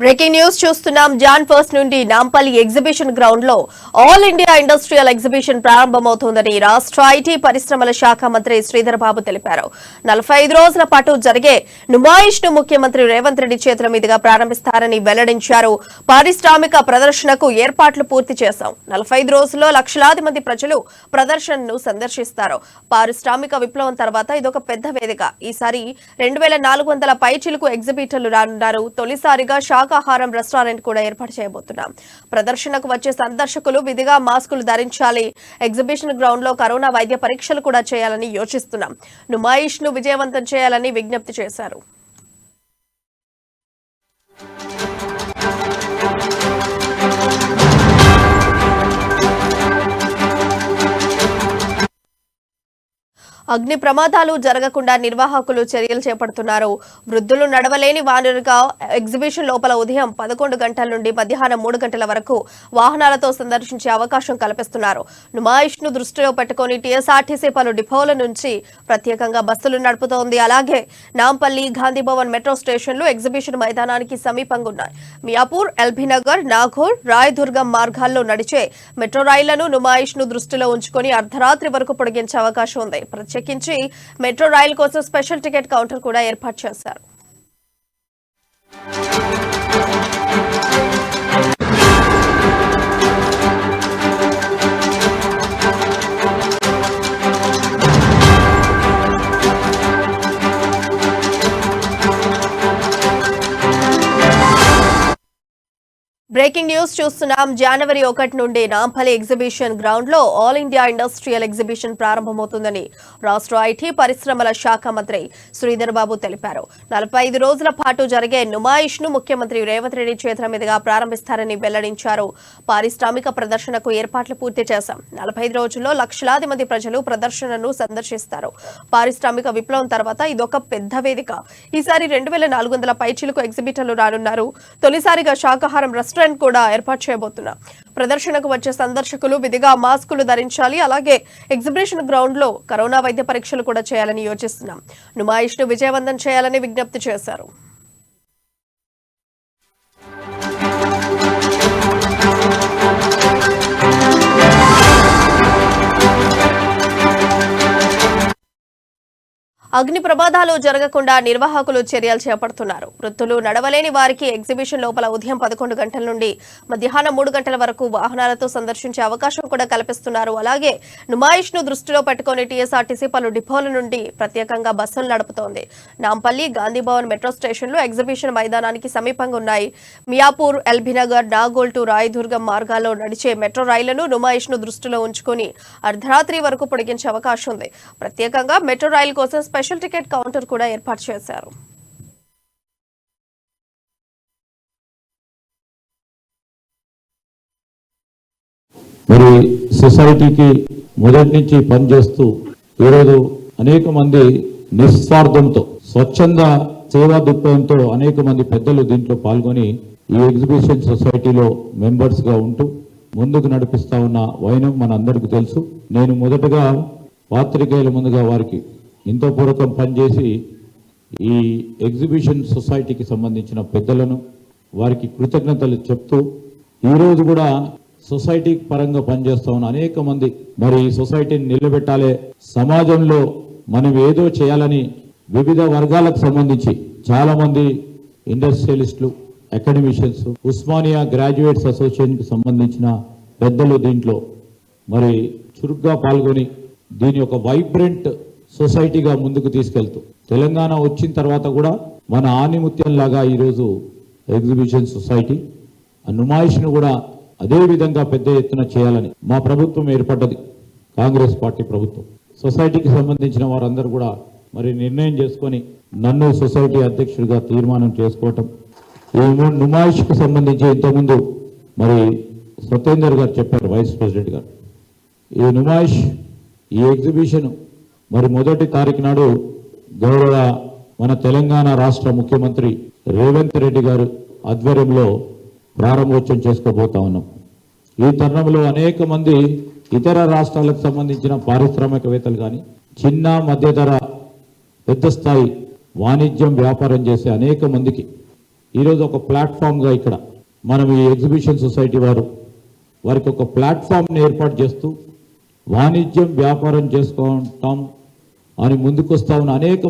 Breaking news చూస్తున్నాం. Jan first నుండి Nampally exhibition ground లో ఆల్ ఇండియా ఇండస్ట్రియల్ ఎగ్జిబిషన్ ప్రారంభమవుతోందని రాష్ట్ర ఐటీ పరిశ్రమల శాఖ మంత్రి శ్రీధర్ బాబు తెలిపారు. 45 రోజుల పాటు జరిగే నుమాయిష్ ను ముఖ్యమంత్రి రేవంత్ రెడ్డి చేతుల మీదుగా ప్రారంభిస్తారని వెల్లడించారు. పారిశ్రామిక ప్రదర్శనకు ఏర్పాట్లు పూర్తి చేశాం. 45 రోజుల్లో లక్షలాది మంది ప్రజలు ప్రదర్శనను సందర్శిస్తారు. పారిశ్రామిక విప్లవం తర్వాత ఇదొక పెద్ద వేదిక. ఈసారి 2400 పైచిలుకు ఎగ్జిబిటర్లు రానున్నారు. తొలిసారిగా శాకాహారం రెస్టారెంట్ కూడా ఏర్పాటు చేయబోతున్నాం. ప్రదర్శనకు వచ్చే సందర్శకులు విధిగా మాస్కులు ధరించాలి. ఎగ్జిబిషన్ గ్రౌండ్ లో కరోనా వైద్య పరీక్షలు కూడా చేయాలని యోచిస్తున్నాం. నుమాయిష్ ను విజయవంతం చేయాలని విజ్ఞప్తి చేశారు. అగ్ని ప్రమాదాలు జరగకుండా నిర్వాహకులు చర్యలు చేపడుతున్నారు. వృద్ధులు నడవలేని వారుగా ఎగ్జిబిషన్ లోపల ఉదయం 11 గంటల నుండి మధ్యాహ్నం 3 గంటల వరకు వాహనాలతో సందర్శించే అవకాశం కల్పిస్తున్నారు. నుమాయిష్ ను దృష్టిలో పెట్టుకుని టీఎస్ఆర్టీసీ పలు డిపోల నుంచి ప్రత్యేకంగా బస్సులు నడుపుతోంది. అలాగే నాంపల్లి, గాంధీభవన్ మెట్రో స్టేషన్లు ఎగ్జిబిషన్ మైదానానికి సమీపంగా ఉన్నాయి. మియాపూర్, ఎల్బీనగర్, నాగోల్, రాయదుర్గం మార్గాల్లో నడిచే మెట్రో రైళ్లను నుమాయిష్ ను దృష్టిలో ఉంచుకొని అర్ధరాత్రి వరకు పొడిగించే అవకాశం ఉంది. ప్రత్యేకించి మెట్రో రైలు కోసం స్పెషల్ టికెట్ కౌంటర్ కూడా ఏర్పాటు చేశారు. బ్రేకింగ్ న్యూస్ చూస్తున్నాం. జనవరి 1 నుండి నాంపల్లి ఎగ్జిబిషన్ గ్రౌండ్ లో ఆల్ ఇండియా ఇండస్ట్రియల్ ఎగ్జిబిషన్ ప్రారంభమవుతుందని రాష్ట్ర ఐటీ పరిశ్రమల శాఖ మంత్రి శ్రీధర్ బాబు తెలిపారు. 45 రోజుల పాటు జరిగే నుమాయిష్ ను ముఖ్యమంత్రి రేవంత్ రెడ్డి చేతుల మీదుగా ప్రారంభిస్తారని వెల్లడించారు. పారిశ్రామిక ప్రదర్శనకు ఏర్పాట్లు పూర్తి చేశాం. 45 రోజుల్లో లక్షలాది మంది ప్రజలు ప్రదర్శనను సందర్శిస్తారు. పారిశ్రామిక విప్లవం తర్వాత ఇదొక పెద్ద వేదిక. ఈసారి 2400 పైచిలుకు ఎగ్జిబిటర్లు రానున్నారు. తొలిసారిగా శాకాహారం రెస్టారెంట్ కూడా ఏర్పాటు చేయబోతున్నాం. ప్రదర్శనకు వచ్చే సందర్శకులు విధిగా మాస్కులు ధరించాలి. అలాగే ఎగ్జిబిషన్ గ్రౌండ్ లో కరోనా వైద్య పరీక్షలు కూడా చేయాలని యోచిస్తున్నాం. నుమాయిష్ ను విజయవంతం చేయాలని విజ్ఞప్తి చేశారు. అగ్ని ప్రమాదాలు జరగకుండా నిర్వాహకులు చర్యలు చేపడుతున్నారు. వృద్ధులు నడవలేని వారికి ఎగ్జిబిషన్ లోపల ఉదయం 11 గంటల నుండి మధ్యాహ్నం 3 గంటల వరకు వాహనాలతో సందర్శించే అవకాశం కూడా కల్పిస్తున్నారు. అలాగే నుమాయిష్ ను దృష్టిలో పెట్టుకుని టీఎస్ఆర్టీసీ పలు డిపోల నుండి ప్రత్యేకంగా బస్సులు నడుపుతోంది. నాంపల్లి, గాంధీభవన్ మెట్రో స్టేషన్లు ఎగ్జిబిషన్ మైదానానికి సమీపంగా ఉన్నాయి. మియాపూర్, ఎల్బీనగర్, నాగోల్ టు రాయదుర్గం మార్గాల్లో నడిచే మెట్రో రైళ్లను నుమాయిష్ ను దృష్టిలో ఉంచుకుని అర్ధరాత్రి వరకు పొడిగించే అవకాశం ఉంది. ప్రత్యేకంగా మెట్రో రైలు కోసం స్పెషల్ టికెట్ కౌంటర్ కూడా ఏర్పాటు చేశారు. మరి సొసైటీకి మొదటి నుంచి పనిచేస్తూ ఈరోజు అనేక మంది నిస్వార్థంతో స్వచ్ఛంద సేవా దృక్పథంతో అనేక మంది పెద్దలు దీంట్లో పాల్గొని ఈ ఎగ్జిబిషన్ సొసైటీలో మెంబర్స్ గా ఉంటూ ముందుకు నడిపిస్తా ఉన్న వైనం మన అందరికీ తెలుసు. నేను మొదటగా పాత్రికేయుల ముందుగా వారికి ఇంతో పూర్వకం పనిచేసి ఈ ఎగ్జిబిషన్ సొసైటీకి సంబంధించిన పెద్దలను వారికి కృతజ్ఞతలు చెప్తూ ఈరోజు కూడా సొసైటీ పరంగా పనిచేస్తా ఉన్న అనేక మంది మరి ఈ సొసైటీని నిలబెట్టాలి, సమాజంలో మనం ఏదో చేయాలని వివిధ వర్గాలకు సంబంధించి చాలా మంది ఇండస్ట్రియలిస్టులు, అకాడమిషియన్స్, ఉస్మానియా గ్రాడ్యుయేట్స్ అసోసియేషన్కి సంబంధించిన పెద్దలు దీంట్లో మరి చురుగ్గా పాల్గొని దీని ఒక వైబ్రెంట్ సొసైటీగా ముందుకు తీసుకెళ్తూ తెలంగాణ వచ్చిన తర్వాత కూడా మన ఆనిముత్యంలాగా ఈరోజు ఎగ్జిబిషన్ సొసైటీ నుమాయిష్ను కూడా అదే విధంగా పెద్ద ఎత్తున చేయాలని మా ప్రభుత్వం ఏర్పడ్డది, కాంగ్రెస్ పార్టీ ప్రభుత్వం. సొసైటీకి సంబంధించిన వారందరూ కూడా మరి నిర్ణయం చేసుకొని నన్ను సొసైటీ అధ్యక్షుడిగా తీర్మానం చేసుకోవటం. ఈ నుమాయిష్కు సంబంధించి ఇంతకుముందు మరి సత్యేందర్ గారు చెప్పారు, వైస్ ప్రెసిడెంట్ గారు. ఈ నుమాయిష్, ఈ ఎగ్జిబిషన్ మరి 1 తారీఖు నాడు గౌరవ మన తెలంగాణ రాష్ట్ర ముఖ్యమంత్రి రేవంత్ రెడ్డి గారు ఆధ్వర్యంలో ప్రారంభోత్సవం చేసుకోబోతా ఉన్నాం. ఈ తరుణంలో అనేక మంది ఇతర రాష్ట్రాలకు సంబంధించిన పారిశ్రామికవేత్తలు కానీ, చిన్న మధ్యధర పెద్ద స్థాయి వాణిజ్యం వ్యాపారం చేసే అనేక మందికి ఈరోజు ఒక ప్లాట్ఫామ్గా ఇక్కడ మనం ఈ ఎగ్జిబిషన్ సొసైటీ వారికి ఒక ప్లాట్ఫామ్ని ఏర్పాటు చేస్తూ వాణిజ్యం వ్యాపారం చేసుకుంటాం అని ముందుకొస్తా ఉన్న అనేక